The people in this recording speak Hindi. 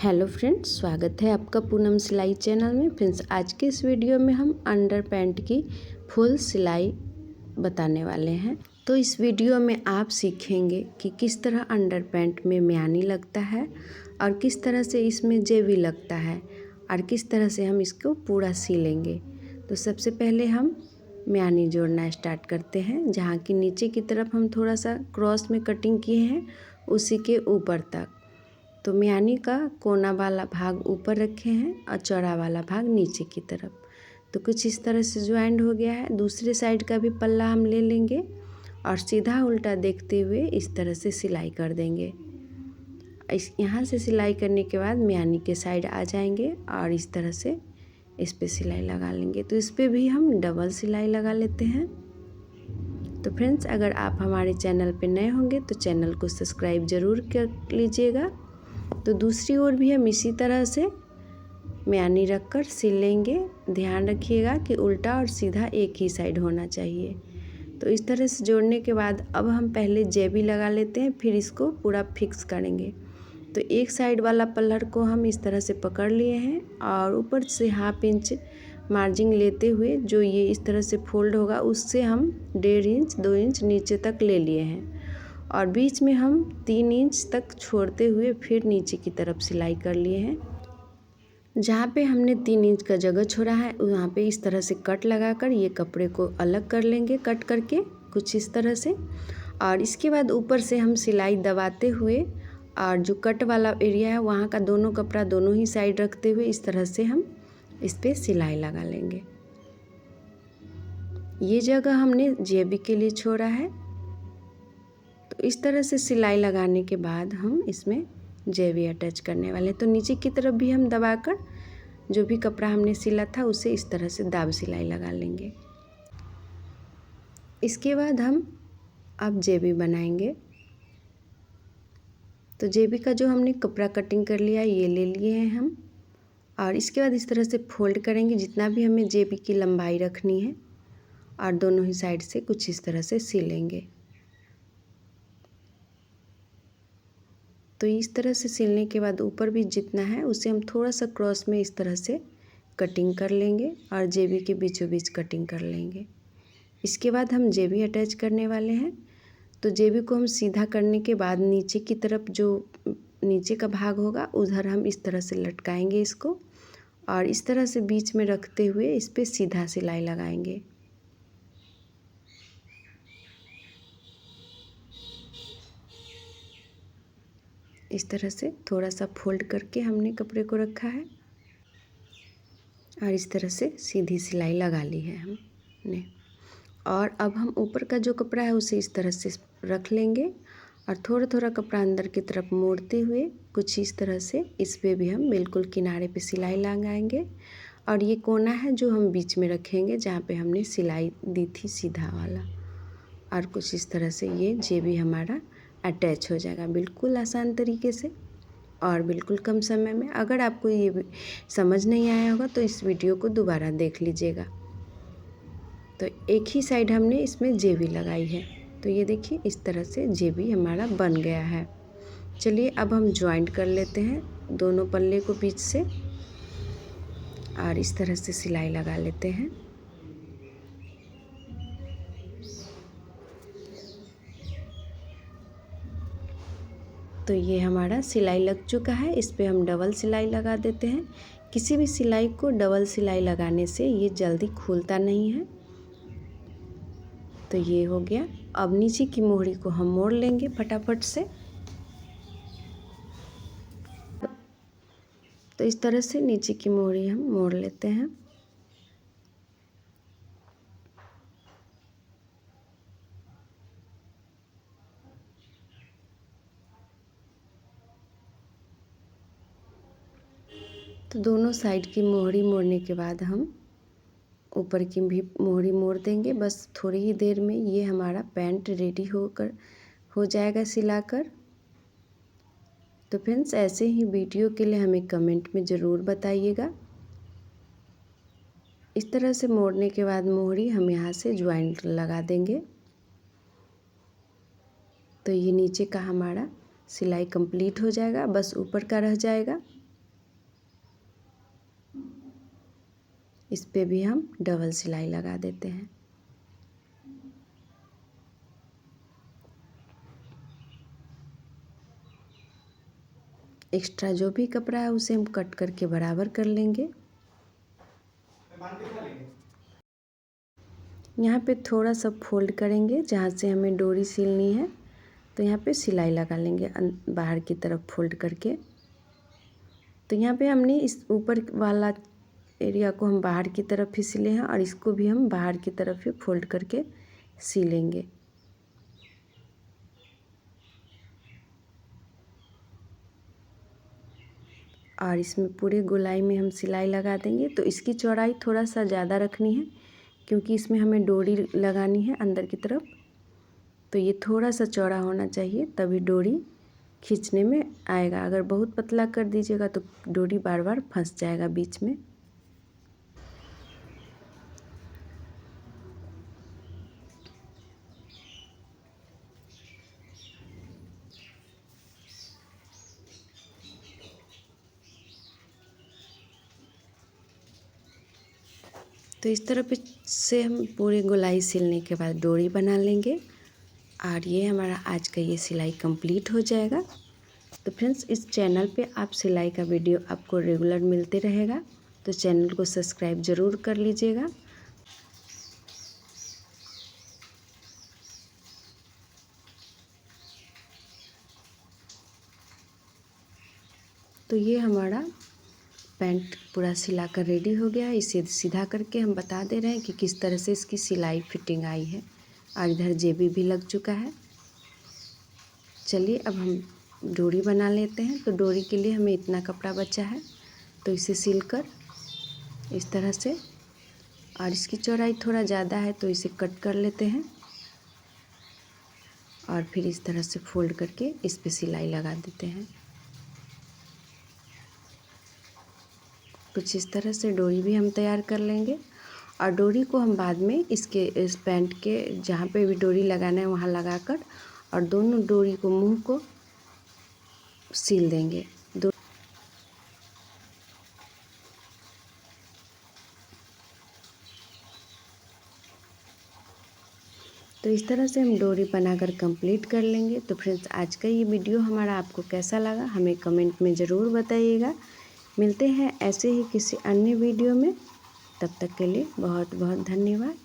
हेलो फ्रेंड्स, स्वागत है आपका पूनम सिलाई चैनल में। फ्रेंड्स, आज के इस वीडियो में हम अंडर पैंट की फुल सिलाई बताने वाले हैं। तो इस वीडियो में आप सीखेंगे कि किस तरह अंडर पैंट में म्यानी लगता है और किस तरह से इसमें जेबी लगता है और किस तरह से हम इसको पूरा सिलेंगे। तो सबसे पहले हम म्यानी जोड़ना स्टार्ट करते हैं। जहाँ की नीचे की तरफ हम थोड़ा सा क्रॉस में कटिंग किए हैं, उसी के ऊपर तक। तो म्यानी का कोना वाला भाग ऊपर रखे हैं और चौड़ा वाला भाग नीचे की तरफ। तो कुछ इस तरह से ज्वाइंट हो गया है। दूसरे साइड का भी पल्ला हम ले लेंगे और सीधा उल्टा देखते हुए इस तरह से सिलाई कर देंगे। यहाँ से सिलाई करने के बाद म्यानी के साइड आ जाएंगे और इस तरह से इस पे सिलाई लगा लेंगे। तो इस पे भी हम डबल सिलाई लगा लेते हैं। तो फ्रेंड्स, अगर आप हमारे चैनल पे नए होंगे तो चैनल को सब्सक्राइब ज़रूर कर लीजिएगा। तो दूसरी ओर भी हम इसी तरह से म्यानी रखकर सिल लेंगे। ध्यान रखिएगा कि उल्टा और सीधा एक ही साइड होना चाहिए। तो इस तरह से जोड़ने के बाद अब हम पहले जेबी लगा लेते हैं, फिर इसको पूरा फिक्स करेंगे। तो एक साइड वाला पल्लर को हम इस तरह से पकड़ लिए हैं और ऊपर से 1/2 इंच मार्जिन लेते हुए जो ये इस तरह से फोल्ड होगा उससे हम 1.5 इंच 2 इंच नीचे तक ले लिए हैं और बीच में हम 3 इंच तक छोड़ते हुए फिर नीचे की तरफ सिलाई कर लिए हैं। जहाँ पे हमने 3 इंच का जगह छोड़ा है वहाँ पे इस तरह से कट लगाकर ये कपड़े को अलग कर लेंगे, कट करके कुछ इस तरह से। और इसके बाद ऊपर से हम सिलाई दबाते हुए और जो कट वाला एरिया है वहाँ का दोनों कपड़ा दोनों ही साइड रखते हुए इस तरह से हम इस पर सिलाई लगा लेंगे। ये जगह हमने जेबी के लिए छोड़ा है। तो इस तरह से सिलाई लगाने के बाद हम इसमें जेबी अटैच करने वाले हैं। तो नीचे की तरफ भी हम दबाकर जो भी कपड़ा हमने सिला था उसे इस तरह से दाब सिलाई लगा लेंगे। इसके बाद हम अब जेबी बनाएंगे। तो जेबी का जो हमने कपड़ा कटिंग कर लिया ये ले लिए हैं हम और इसके बाद इस तरह से फोल्ड करेंगे जितना भी हमें जेबी की लंबाई रखनी है और दोनों ही साइड से कुछ इस तरह से सिलेंगे। तो इस तरह से सिलने के बाद ऊपर भी जितना है उसे हम थोड़ा सा क्रॉस में इस तरह से कटिंग कर लेंगे और जेबी के बीचों बीच कटिंग कर लेंगे। इसके बाद हम जेबी अटैच करने वाले हैं। तो जेबी को हम सीधा करने के बाद नीचे की तरफ जो नीचे का भाग होगा उधर हम इस तरह से लटकाएंगे इसको और इस तरह से बीच में रखते हुए इस पर सीधा सिलाई लगाएंगे। इस तरह से थोड़ा सा फोल्ड करके हमने कपड़े को रखा है और इस तरह से सीधी सिलाई लगा ली है हमने। और अब हम ऊपर का जो कपड़ा है उसे इस तरह से रख लेंगे और थोड़ा थोड़ा कपड़ा अंदर की तरफ मोड़ते हुए कुछ इस तरह से इस पे भी हम बिल्कुल किनारे पे सिलाई लगाएंगे। और ये कोना है जो हम बीच में रखेंगे जहाँ पे हमने सिलाई दी थी सीधा वाला। और कुछ इस तरह से ये जेबी हमारा अटैच हो जाएगा बिल्कुल आसान तरीके से और बिल्कुल कम समय में। अगर आपको ये समझ नहीं आया होगा तो इस वीडियो को दोबारा देख लीजिएगा। तो एक ही साइड हमने इसमें जेबी लगाई है। तो ये देखिए इस तरह से जेबी हमारा बन गया है। चलिए अब हम ज्वाइंट कर लेते हैं दोनों पल्ले को बीच से और इस तरह से सिलाई लगा लेते हैं। तो ये हमारा सिलाई लग चुका है। इस पे हम डबल सिलाई लगा देते हैं। किसी भी सिलाई को डबल सिलाई लगाने से ये जल्दी खुलता नहीं है। तो ये हो गया। अब नीचे की मोहरी को हम मोड़ लेंगे फटाफट से। तो इस तरह से नीचे की मोहरी हम मोड़ लेते हैं। तो दोनों साइड की मोहरी मोड़ने के बाद हम ऊपर की भी मोहरी मोड़ देंगे। बस थोड़ी ही देर में ये हमारा पैंट रेडी हो जाएगा सिलाकर। तो फ्रेंड्स, ऐसे ही वीडियो के लिए हमें कमेंट में ज़रूर बताइएगा। इस तरह से मोड़ने के बाद मोहरी हम यहाँ से ज्वाइंट लगा देंगे। तो ये नीचे का हमारा सिलाई कंप्लीट हो जाएगा, बस ऊपर का रह जाएगा। इस पे भी हम डबल सिलाई लगा देते हैं। एक्स्ट्रा जो भी कपड़ा है उसे हम कट करके बराबर कर लेंगे। यहाँ पे थोड़ा सा फोल्ड करेंगे जहाँ से हमें डोरी सिलनी है, तो यहाँ पे सिलाई लगा लेंगे बाहर की तरफ फोल्ड करके। तो यहाँ पे हमने इस ऊपर वाला एरिया को हम बाहर की तरफ ही सिले हैं और इसको भी हम बाहर की तरफ ही फोल्ड करके सिलेंगे। और इसमें पूरे गोलाई में हम सिलाई लगा देंगे। तो इसकी चौड़ाई थोड़ा सा ज़्यादा रखनी है क्योंकि इसमें हमें डोरी लगानी है अंदर की तरफ, तो ये थोड़ा सा चौड़ा होना चाहिए तभी डोरी खींचने में आएगा। अगर बहुत पतला कर दीजिएगा तो डोरी बार बार फंस जाएगा बीच में। तो इस तरह से हम पूरे गोलाई सिलने के बाद डोरी बना लेंगे और ये हमारा आज का ये सिलाई कंप्लीट हो जाएगा। तो फ्रेंड्स, इस चैनल पे आप सिलाई का वीडियो आपको रेगुलर मिलते रहेगा, तो चैनल को सब्सक्राइब ज़रूर कर लीजिएगा। तो ये हमारा पैंट पूरा सिला कर रेडी हो गया है। इसे सीधा करके हम बता दे रहे हैं कि किस तरह से इसकी सिलाई फिटिंग आई है और इधर जेबी भी लग चुका है। चलिए अब हम डोरी बना लेते हैं। तो डोरी के लिए हमें इतना कपड़ा बचा है, तो इसे सिलकर इस तरह से, और इसकी चौड़ाई थोड़ा ज़्यादा है तो इसे कट कर लेते हैं और फिर इस तरह से फोल्ड करके इस पे सिलाई लगा देते हैं। कुछ इस तरह से डोरी भी हम तैयार कर लेंगे और डोरी को हम बाद में इस पैंट के जहाँ पे भी डोरी लगाना है वहाँ लगाकर और दोनों डोरी को मुंह को सील देंगे। तो इस तरह से हम डोरी बनाकर कंप्लीट कर लेंगे। तो फ्रेंड्स, आज का ये वीडियो हमारा आपको कैसा लगा हमें कमेंट में ज़रूर बताइएगा। मिलते हैं ऐसे ही किसी अन्य वीडियो में, तब तक के लिए बहुत बहुत धन्यवाद।